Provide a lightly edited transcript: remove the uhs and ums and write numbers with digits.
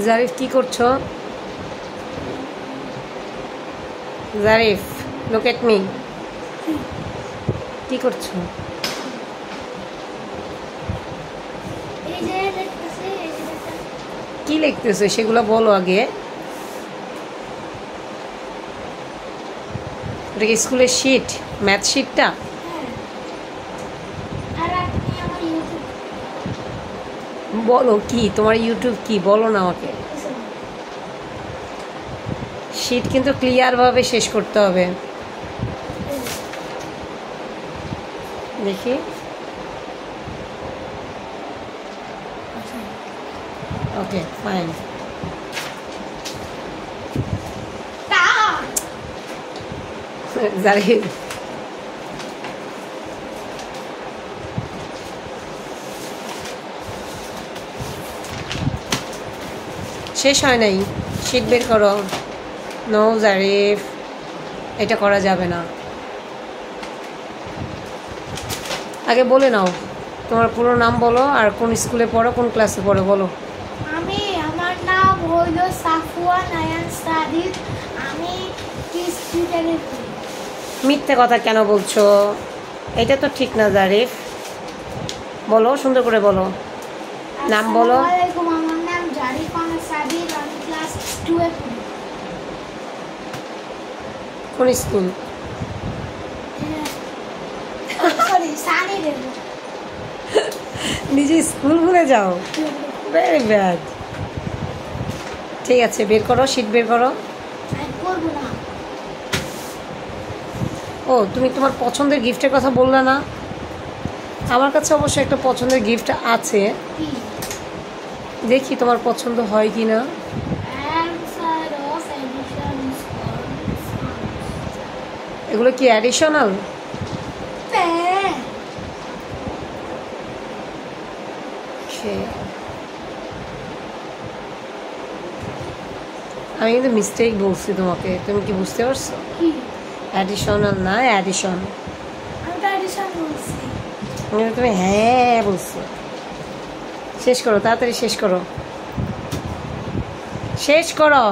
জারিফ কি করছো? Zarif, look at me. কি করছো? কি লিখতেছো সেগুলো বলো আগে। এটা কি স্কুলের শিট, ম্যাথ শিটটা? বলো কি তোমার ইউটিউব কি, বলো না আমাকে। শিট কিন্তু ক্লিয়ারভাবে শেষ করতে হবে। দেখি, ওকে ফাইন। জারিফ শেষ হয় নাই, শিট বের করো। নো জারিফ, এটা করা যাবে না। আগে বলে নাও তোমার পুরো নাম বলো, আর কোন স্কুলে পড়ো, কোন ক্লাসে পড়ো বলো। আমার নাম হলো সাফওয়া নায়ান সাদিক। আমি স্টুডেন্ট। মিথ্যে কথা কেন বলছো? এটা তো ঠিক না জারিফ, বলো সুন্দর করে বলো, নাম বলো। আমার নাম জারিফ আহমেদ সাদিক। আমি ক্লাস 2 এ পড়ি। কোন স্কুল? সরি, সানি দেব। নিজে স্কুল ভুলে যাও, ভেরি ব্যাড। ঠিক আছে, বের করো, শিট বের করো। করবো না। ও, তুমি তোমার পছন্দের গিফটের কথা বললে না? আমার কাছে অবশ্য একটা পছন্দের গিফট আছে, দেখি তোমার পছন্দ হয় কি না। এগুলো কি অ্যাডিশনাল? আমি কিন্তু মিস্টেক বলছি তোমাকে, তুমি কি বুঝতে পারছো? অ্যাডিশনাল না, অ্যাডিশন। তুমি হ্যাঁ বলছো। শেষ করো, তাড়াতাড়ি শেষ করো, শেষ করো।